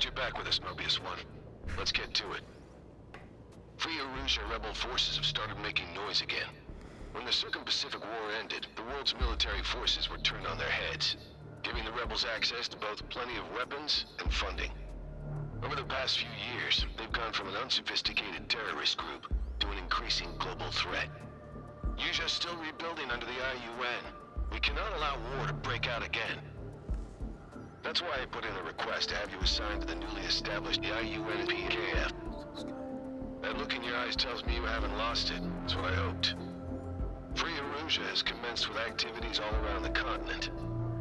Glad you're back with us, Mobius One. Let's get to it. Free Erusia rebel forces have started making noise again. When the Circum-Pacific War ended, the world's military forces were turned on their heads, giving the rebels access to both plenty of weapons and funding. Over the past few years, they've gone from an unsophisticated terrorist group to an increasing global threat. Usia's still rebuilding under the IUN. We cannot allow war to break out again. That's why I put in a request to have you assigned to the newly established IUN PKF. That look in your eyes tells me you haven't lost it. That's what I hoped. Free Erusia has commenced with activities all around the continent.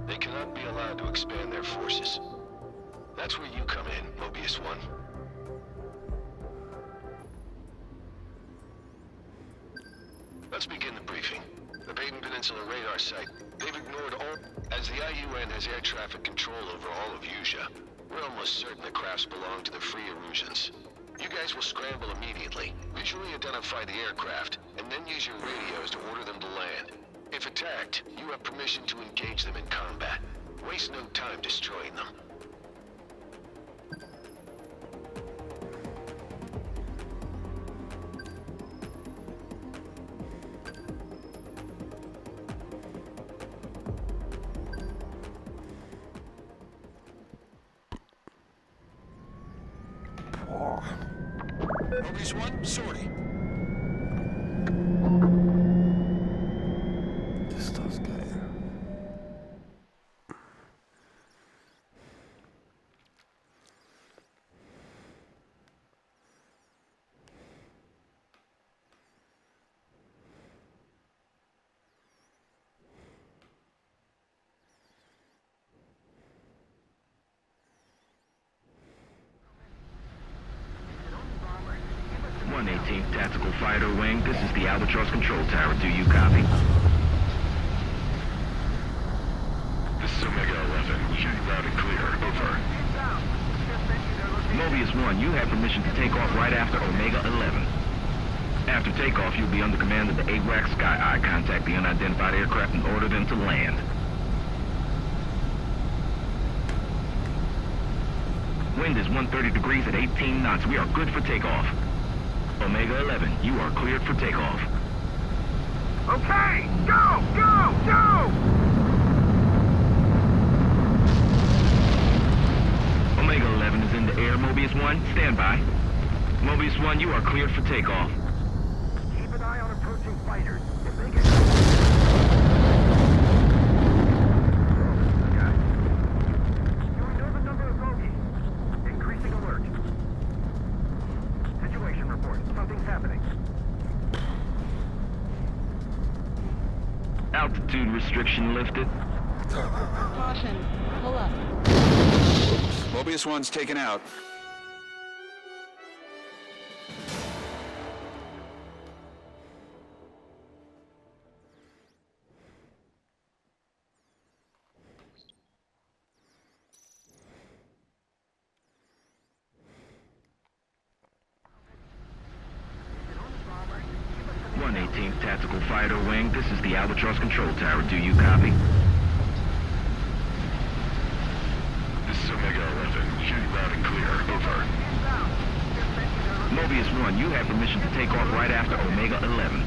They cannot be allowed to expand their forces. That's where you come in, Mobius One. Let's begin the briefing. The Baden Peninsula radar site. They've ignored all... As the IUN has air traffic control over all of Usia, we're almost certain the crafts belong to the Free Erusians. You guys will scramble immediately, visually identify the aircraft, and then use your radios to order them to land. If attacked, you have permission to engage them in combat. Waste no time destroying them. Mobius One, sortie. Das ist das geil. Tactical Fighter Wing, this is the Albatross Control Tower. Do you copy? This is Omega 11. Shooting loud and clear. Over. Mobius One, you have permission to take off right after Omega 11. After takeoff, you'll be under command of the AWACS Sky Eye. Contact the unidentified aircraft and order them to land. Wind is 130 degrees at 18 knots. We are good for takeoff. Omega 11, you are cleared for takeoff. Okay! Go! Go! Go! Omega 11 is in the air. Mobius One, stand by. Mobius One, you are cleared for takeoff. Keep an eye on approaching fighters. If they get... You know the number of bogeys. Increasing alert. Situation report. Something's happening. Altitude restriction lifted. Caution. Pull up. Mobius One's taken out. Tactical Fighter Wing, this is the Albatross Control Tower. Do you copy? This is Omega 11. Shooting loud and clear. Over. Mobius One, you have permission to take off right after Omega 11.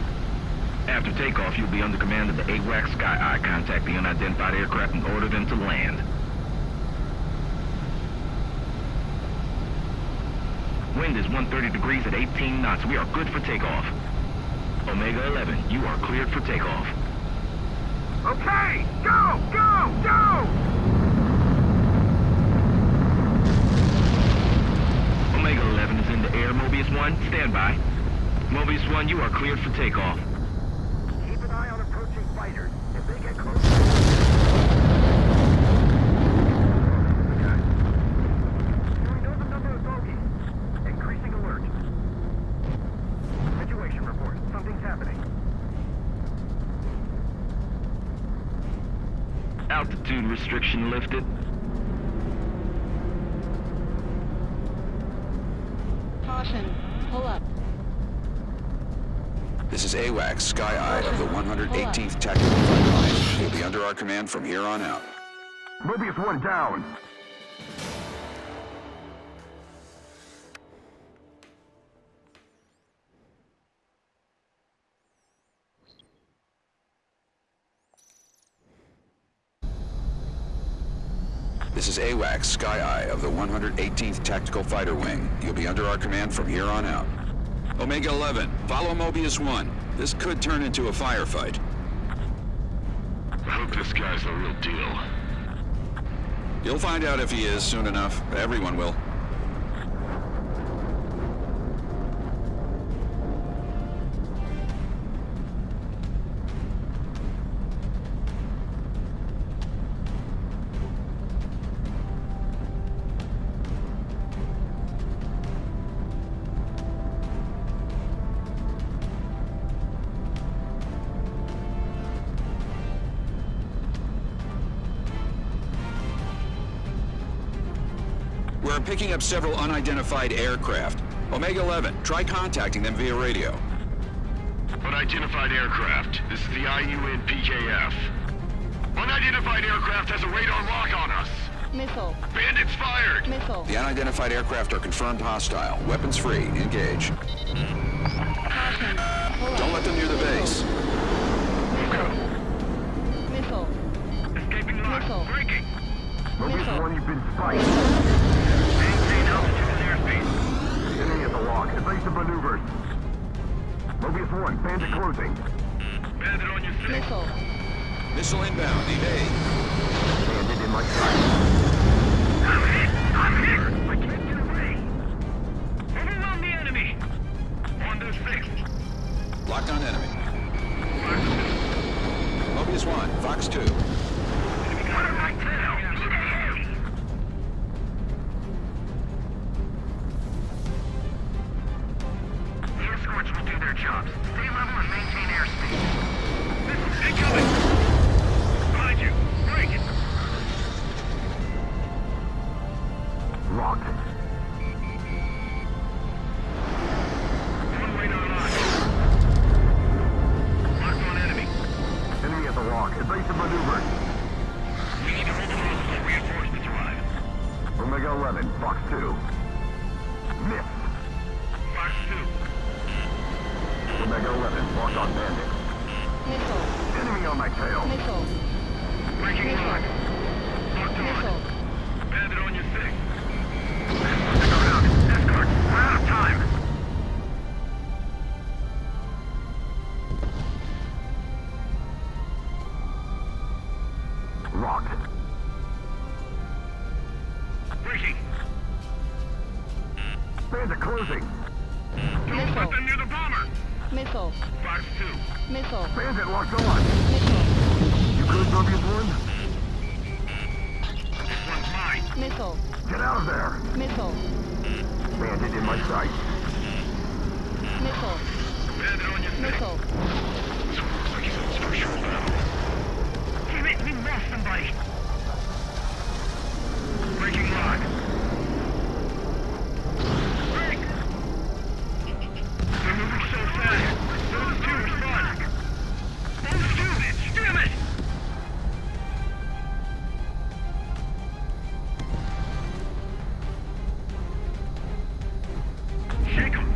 After takeoff, you'll be under command of the AWACS Sky Eye. Contact the unidentified aircraft and order them to land. Wind is 130 degrees at 18 knots. We are good for takeoff. Omega 11, you are cleared for takeoff. Okay! Go! Go! Go! Omega 11 is in the air. Mobius One, stand by. Mobius One, you are cleared for takeoff. Keep an eye on approaching fighters. If they get close... You know the number of bogeys. Increasing alert. Situation report. Something's happening. Altitude restriction lifted. Caution. Pull up. This is AWACS Sky Eye of the 118th Tactical Fighter Line. You'll be under our command from here on out. Mobius One down. This is AWACS, Sky Eye of the 118th Tactical Fighter Wing. You'll be under our command from here on out. Omega 11, follow Mobius 1. This could turn into a firefight. I hope this guy's the real deal. You'll find out if he is soon enough. Everyone will. We're picking up several unidentified aircraft. Omega 11, try contacting them via radio. Unidentified aircraft. This is the IUN PKF. Unidentified aircraft has a radar lock on us. Missile. Bandits fired! Missile. The unidentified aircraft are confirmed hostile. Weapons free. Engage. Caution. Pull Don't up. let them near the base. Missile. Escaping lock. Missile. Breaking. Mobius Missile. 1, you've been spiked. Maintain altitude and airspace. Enemy at the lock. Evasive maneuvers. Mobius 1, bandit closing. Bandit on your six. Missile. Missile inbound. Evade. Bandit in my sight. I'm hit! I'm hit! I can't get away! Overwhelm the enemy! On to six. Locked on enemy. Mobius 1, Fox 2. Enemy got a right tail! The escorts will do their jobs. Stay level and maintain airspeed. Missiles incoming! Behind you! Break it! Locked. One radar lock. Locked on enemy. Enemy at the lock. Evasive maneuvers. We need to hold them off until reinforcements arrive. Omega 11, Fox 2. Missed. Fox 2. Omega 11, locked on bandit. Missile. Enemy on my tail. Missile. Breaking Missile. lock. Locked on. Missile. Bandit on your six. Stick around. Escort. We're out of time. Locked. Breaking. Bandit closing. Don't put them near the bomber. Missile. Fox 2. Missile. Bandit locked on. Missile. You good, Mobius 1? This one's mine. Missile. Get out of there. Missile. Bandit in my sight. Missile. Bandit on your six. Missile. This one looks like he's in structural battle. Damn it, we lost somebody. Breaking lock. Break! They're moving so fast. Those two respond. Those two, bitch! Damn it! Shake 'em.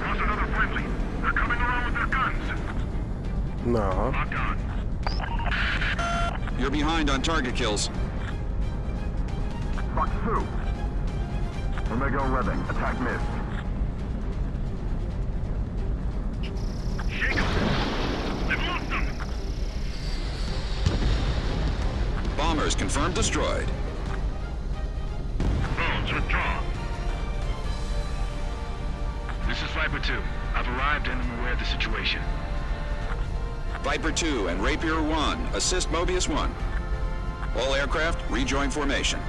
Lost another friendly. They're coming around with their guns. No. Lock on. You're behind on target kills. Fox 2. Omega 11, attack missed. Shake 'em. They've lost them. Bombers confirmed destroyed. Bones, withdraw. This is Viper 2. I've arrived and am aware of the situation. Viper 2 and Rapier 1, assist Mobius 1. All aircraft, rejoin formation.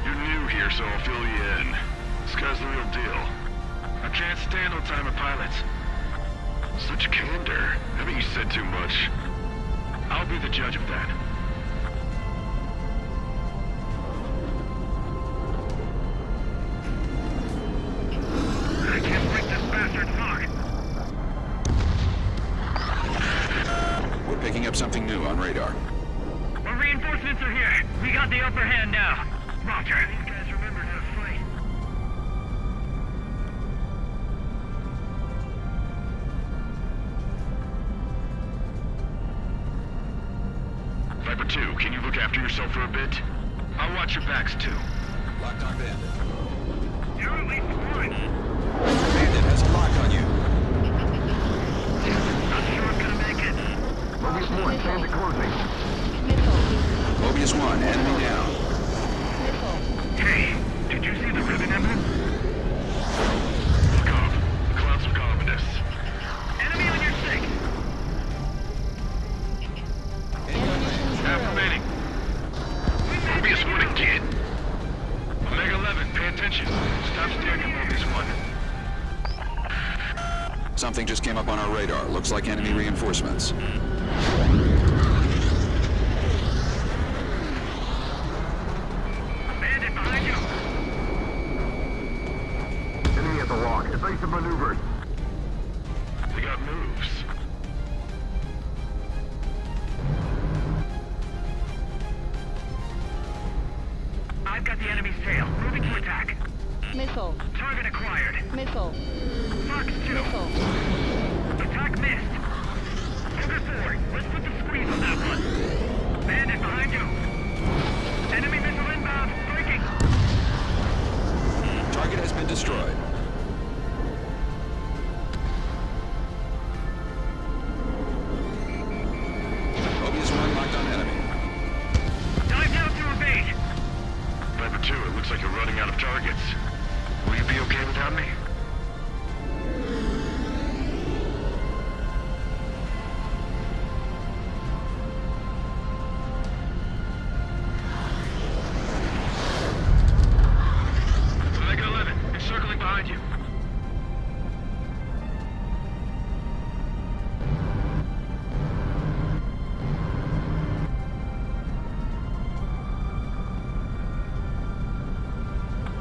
You're new here, so I'll fill you in. This guy's the real deal. I can't stand old-timer pilots. Such candor. Haven't you said too much? I'll be the judge of that. I can't break this bastard's lock. We're picking up something new on radar. Our reinforcements are here. We got the upper hand now. Roger. These guys remembered how to fight. Viper 2, can you look after yourself for a bit? I'll watch your backs, too. Locked on Bandit. You're at least one. Bandit has a lock on you. Not sure I'm gonna make it. Mobius 1, Bandit closing. Missile. Mobius 1, enemy down. Missile. Hey, did you see the ribbon emblem? Look off. The clouds are ominous. Enemy on your six. Ammunition Half zero. remaining. Mobius 1 again? Omega 11, pay attention. Stop staring at Mobius 1. Something just came up on our radar. Looks like enemy reinforcements. Bandit behind you. Enemy at the lock. Evasive maneuvers. They got moves. I've got the enemy's tail. Moving to attack. Missile. Target acquired. Missile. Fox 2. Missile. Attack missed. Move forward. Let's put the squeeze on that one. Bandit behind you. Enemy missile inbound. Breaking. Target has been destroyed. Mobius 1 locked on enemy. Dive down to evade. Viper 2, it looks like you're running out of targets. Will you be okay without me? Omega 11, it's circling behind you.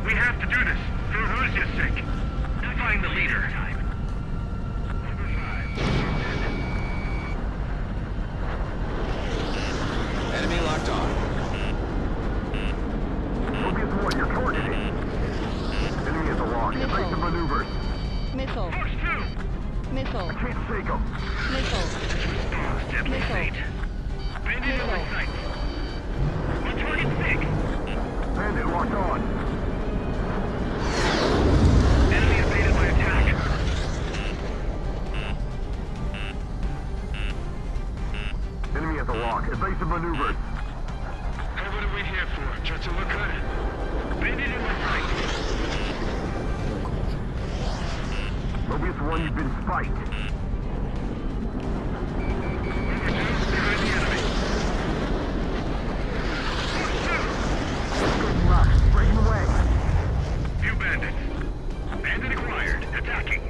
We have to do this. For Russia's sake. And find the leader. Enemy locked on. Mobius 1, you're targeted. Enemy at the lock. Missile. Evasive maneuvers. Missile. Force 2. Missile. Can't take him. Missile. Step Missile. fate. Bandit in my Missile. sight. On target 6. Bandit locked on. Enemy evaded my attack. Enemy at the lock. Evasive maneuvers. Hey, what are we here for? Just to look good? Bandit in my sight. Mobius 1, you've been spiked. Viper 2, behind the enemy. Good luck. Breaking away. Few bandits. Bandit acquired. Attacking.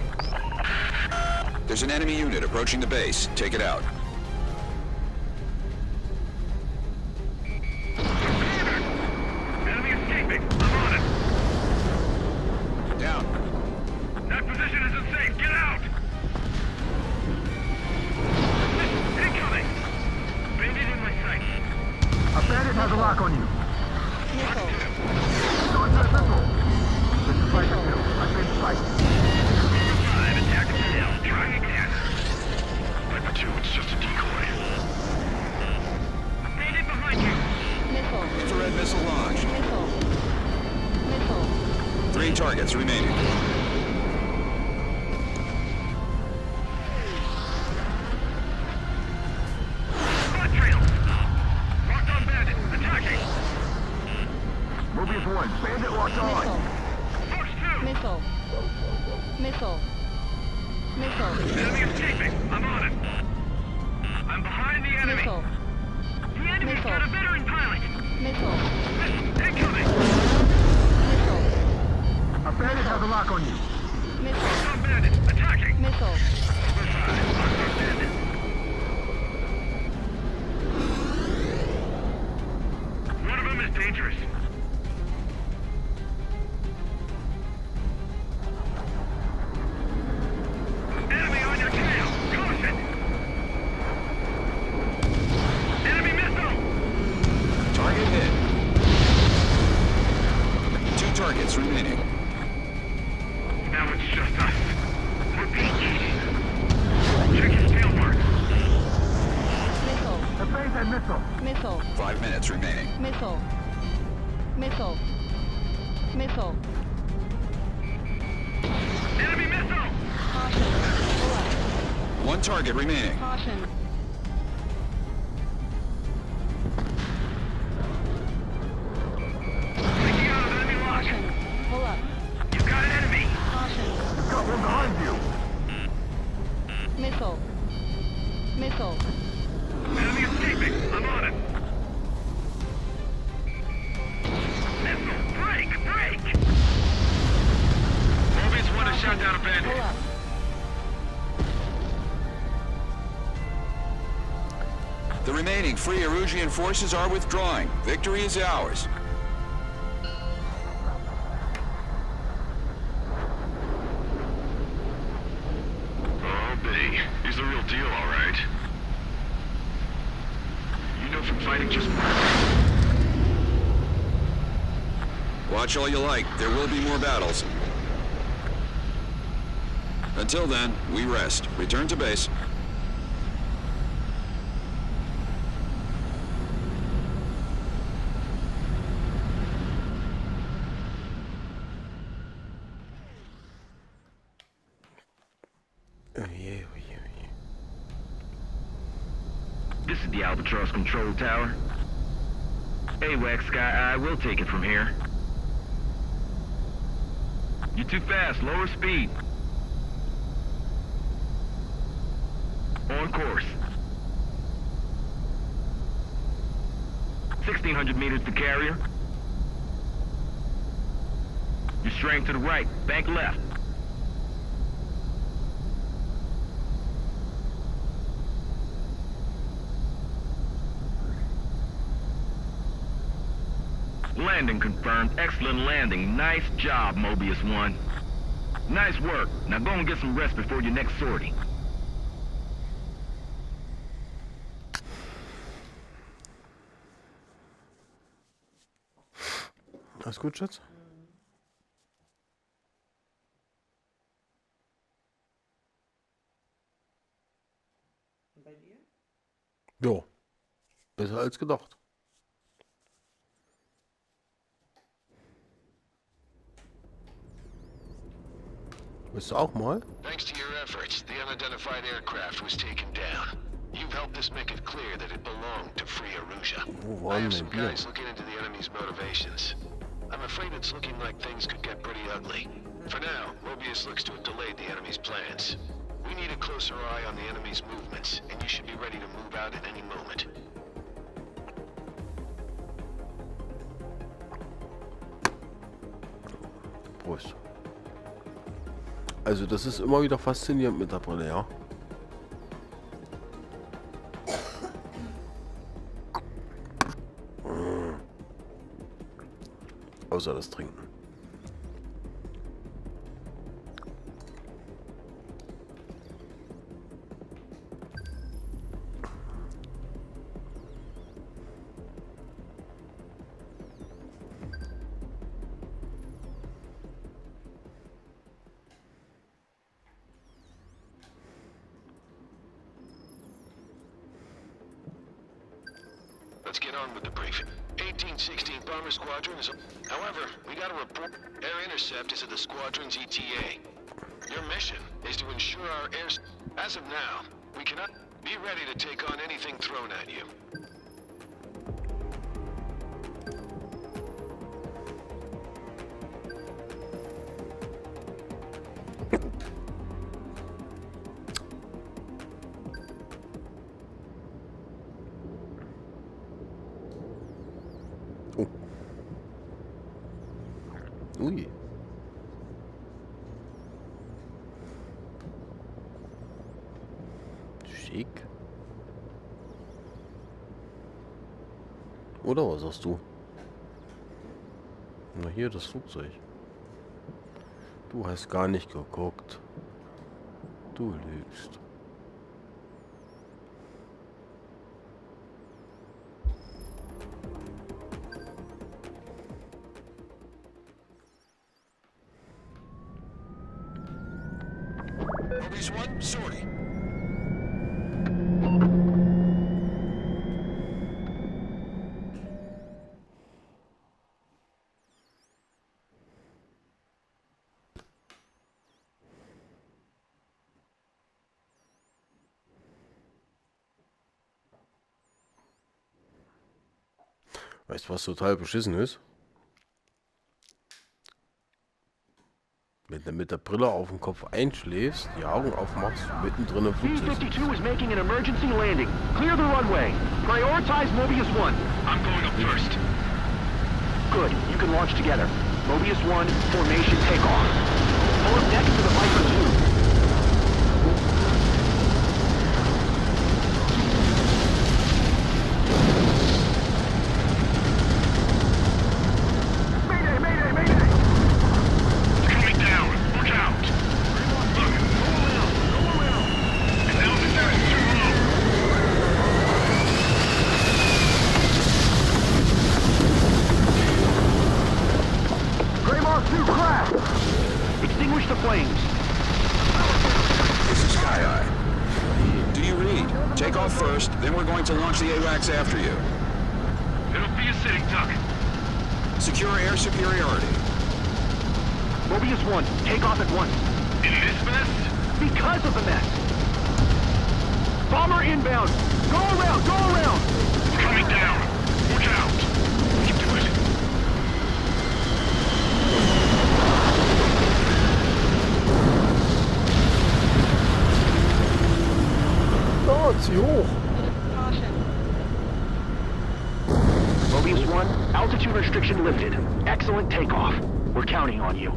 There's an enemy unit approaching the base. Take it out. Enemy escaping. I'm on it. Down. That position isn't safe. Get out! Incoming! Bandit in my sight. A bandit has a lock on you. Missile. Going to the missile. This is Viper 2. I've been spiked. Number 5, attack failed. Try again. Viper 2, it's just a decoy. Bandit behind you. Missile. Infrared missile launched. Missile. Missile. 3 targets remaining. Spot trail. Locked on bandit. Attacking. Mobius 1. Bandit locked on. Missile. Force 2. Missile. Missile. Missile. Enemy escaping. I'm on it. I'm behind the enemy. Missile. The enemy's Missile. got a veteran pilot. Missile. Incoming. Missile. A bandit has a lock on you. Missile. Locked on bandit. Attacking. Missile. Number 5. Locked on bandit. One of them is dangerous. Enemy on your tail. Caution. Enemy missile. Target hit. 2 targets remaining. Now it's just us. We're being cheated. Check his tail marks. Missile. The base Send missile. Missile. 5 minutes remaining. Missile. Missile. Missile. Enemy missile! Caution. Pull up. One target remaining. Caution. Taking out an enemy lock. Caution. Pull up. You've got an enemy. Caution. Got one behind you. Missile. Missile. Enemy escaping. I'm on it. Missile. Break! Break! Mobius 1 has shot down a Pull bandit. up. The remaining Free Erusian forces are withdrawing. Victory is ours. Oh, B. He's the real deal, all right. You know from fighting just... Watch all you like. There will be more battles. Until then, we rest. Return to base. Oje, oje, oje. This is the Albatross control tower. AWACS Sky Eye will take it from here. You're too fast. Lower speed. On course. 1,600 meters to carrier. You're straying to the right. Bank left. Landing confirmed. Excellent landing. Nice job, Mobius 1. Nice work. Now go and get some rest before your next sortie. Alles gut, Schatz? Und bei dir? Jo. Besser als gedacht. Willst du auch mal? Thanks to your efforts, the unidentified aircraft was taken down. You've helped us make it clear that it belonged to Free Erusia. Wo I waren have denn some wir? guys looking into the enemy's motivations. I'm afraid it's looking like things could get pretty ugly. For now, Mobius looks to have delayed the enemy's plans. We need a closer eye on the enemy's movements, and you should be ready to move out at any moment. Prost. Also das ist immer wieder faszinierend mit der Brille, ja. Außer das Trinken. Let's get on with the briefing. 1816 Bomber Squadron is... However, we got a report. Air intercept is at the squadron's ETA. Your mission is to ensure our air... As of now, we cannot... Be ready to take on anything thrown at you. Oh. Ui. Schick. Oder was sagst du? Na hier, das Flugzeug. Du hast gar nicht geguckt. Du lügst. Mobius 1, sortie. Weißt du, was total beschissen ist? Wenn du mit der Brille auf dem Kopf einschläfst, die Augen aufmachst, mittendrin im Flugzeug sitzt. B-52 is making an emergency landing. Clear the runway. Prioritize Mobius 1. I'm going up first. Good. You can launch together. Mobius 1, formation takeoff. Pull up next to the Viper 2. Extinguish the flames. This is Sky Eye. Do you read? Take off first, then we're going to launch the AWACS after you. It'll be a sitting duck. Secure air superiority. Mobius 1, take off at once. In this mess? Because of the mess. Bomber inbound. Go around, go around. Coming down. Watch out. Keep to it. Oh, zieh hoch! Caution. Mobius 1, altitude restriction lifted. Excellent takeoff. We're counting on you.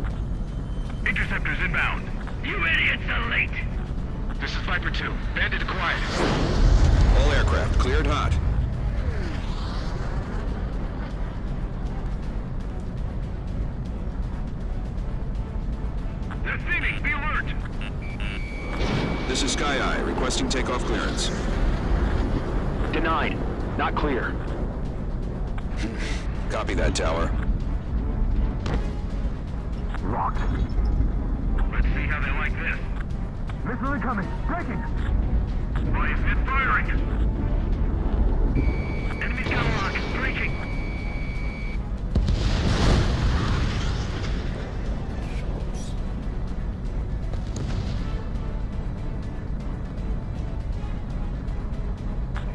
Interceptors inbound. You idiots are late. This is Viper 2. Bandit acquired. All aircraft cleared hot. They're thinning. Be alert. This is Sky Eye, requesting takeoff clearance. Denied. Not clear. Copy that, Tower. Locked. Let's see how they like this. Missile incoming. Breaking. Why is it firing? Enemy's got a lock. Breaking.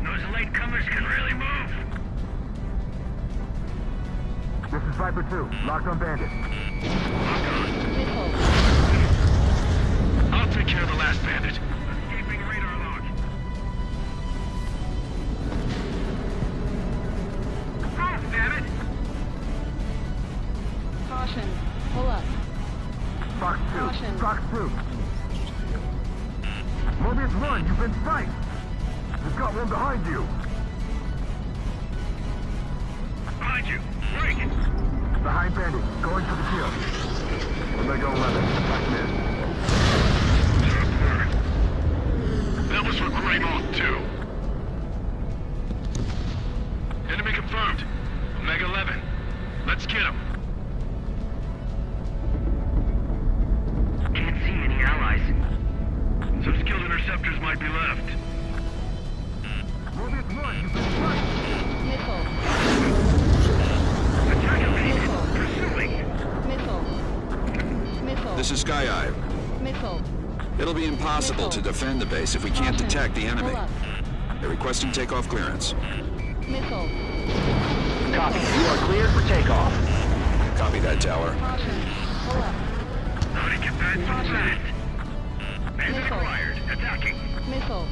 Those latecomers can really move. This is Viper 2. Locked on Bandit. Missile. I'll take care of the last bandit. Escaping radar log. Move, damn it! Caution. Pull up. Fox 2. Caution. Fox 2. Mobius 1, you've been spiked. We've got one behind you. Behind you. Break! Behind Bandit. Going for the kill. Omega 11. Attack missed. That was for Greymouth 2. Enemy confirmed. Omega 11. Let's get him. Can't see any allies. Some skilled interceptors might be left. Mobius 1, you've been spiked. Missile. Attack evaded. Missile. Pursuing. Missile. Missile. This is Sky Eye. Missile. It'll be impossible to defend the base if we can't Caution. detect the enemy. Pull up. They're requesting takeoff clearance. Missile. Copy. You are cleared for takeoff. Copy that, Tower. Caution. Pull up. How to get back from that? Bandit Missile. acquired. Attacking. Missile.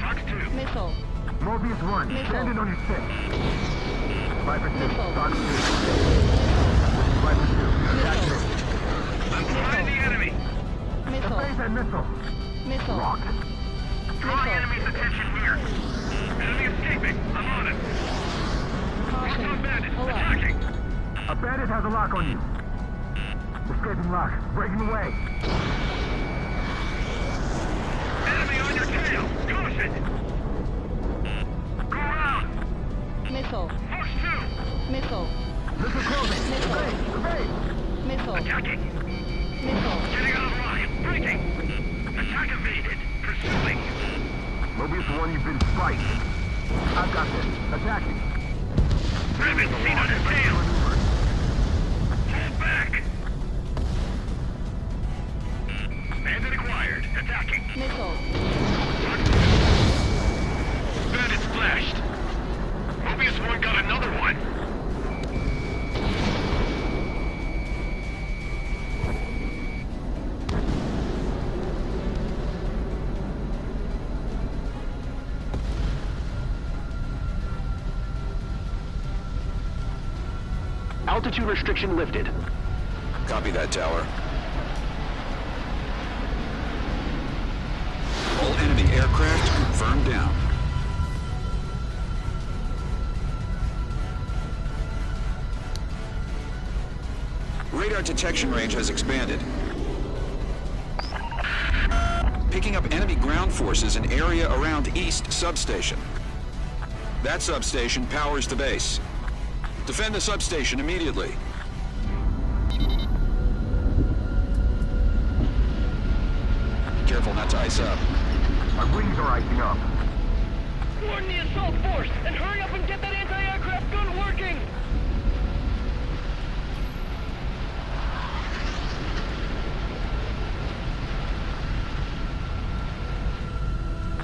Fox 2. Missile. Mobius 1, Missile. standing on your 6. Viper 2. Missile. Fox 2. Viper 2. Attack Missile. missed. I'm behind the enemy. Missile. Face that missile. Missile. Locked. Drawing Missile. enemy's attention here. Enemy escaping. I'm on it. Caution. Some bandit. Pull up. Attacking. A bandit has a lock on you. Escaping lock. Breaking away. Enemy on your tail. Caution. Go around. Missile. Fox 2. Missile. Missile closing. Missile. Evade. Missile. Attacking. Missile. Getting out of line. Breaking. Attack evaded. Pursuing. Mobius 1, you've been spiked. I've got this. Attacking. Rabbit seen on his tail. Hold back. Bandit acquired. Attacking. Missile. Bandit splashed. Mobius 1 got another one. Altitude restriction lifted. Copy that, Tower. All enemy aircraft confirmed down. Radar detection range has expanded. Picking up enemy ground forces in area around East Substation. That substation powers the base. Defend the substation immediately. Careful not to ice up. Our wings are icing up. Warn the assault force and hurry up and get that anti-aircraft gun working!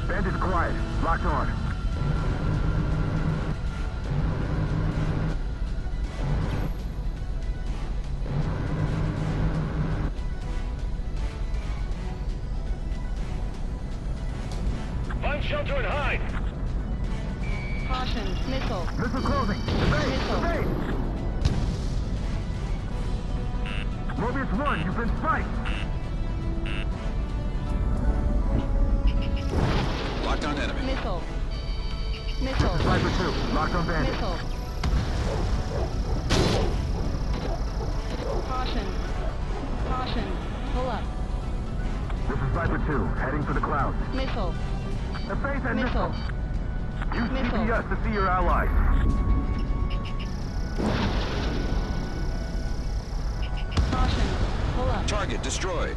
Bandits quiet. Locked on. Find shelter and hide! Caution. Missile. Missile closing. Evade! Missile. Evade! Mobius 1, you've been spiked. Locked on enemy. Missile. Missile. Sniper 2, locked on bandit. Missile. Caution. Caution. Pull up. This is Sniper 2, heading for the clouds. Missile. Evade that Missile. missile. Use Missile. GPS to see your allies. Caution. Pull up. Target destroyed.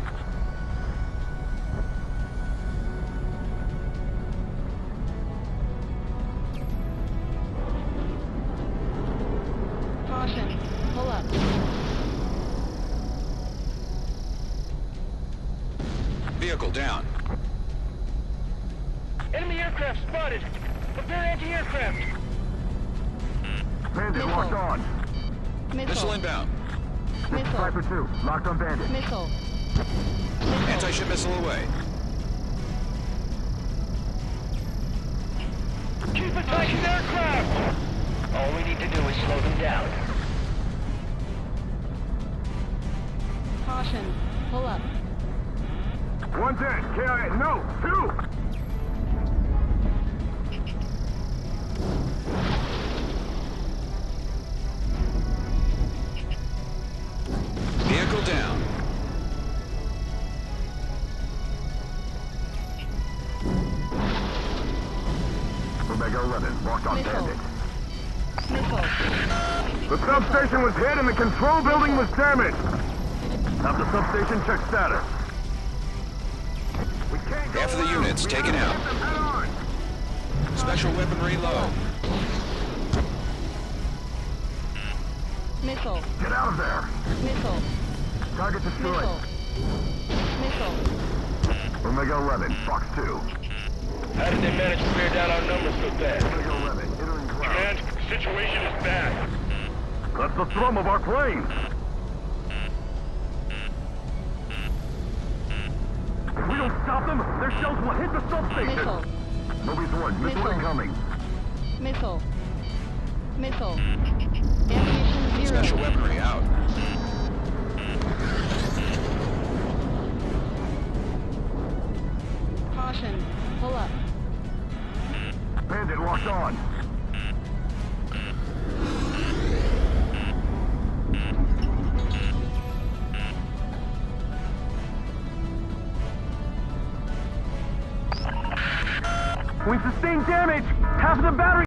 Caution. Pull up. Vehicle down. Enemy aircraft spotted! Prepare anti-aircraft! Bandit Missile. locked on. Missile Missile. inbound. This is Missile. Sniper 2, locked on bandit. Missile. Missile. Anti-ship missile away. Keep attacking aircraft! All we need to do is slow them down. Caution. Pull up. 110, KIA, no, 2! Vehicle down. Omega 11, locked on Missile. bandit. Missile. The substation was hit and the control building was damaged. Have the substation check status. We can't go Half of the around. units We taken have out. to get them head on. Special weaponry low. Missile. Get out of there. Missile. Target destroyed. Missile. Missile. Omega 11, Fox 2. How did they manage to bear down our numbers so fast? Omega 11, entering cloud. Command, situation is bad. That's the thrum of our plane. If we don't stop them, their shells will hit the substation. Missile. Mobius 1, missile Missile. incoming. Missile. Missile. Ammunition 0. Special weaponry out. Caution. Pull up. Bandit locked on. We sustained damage! Half of the battery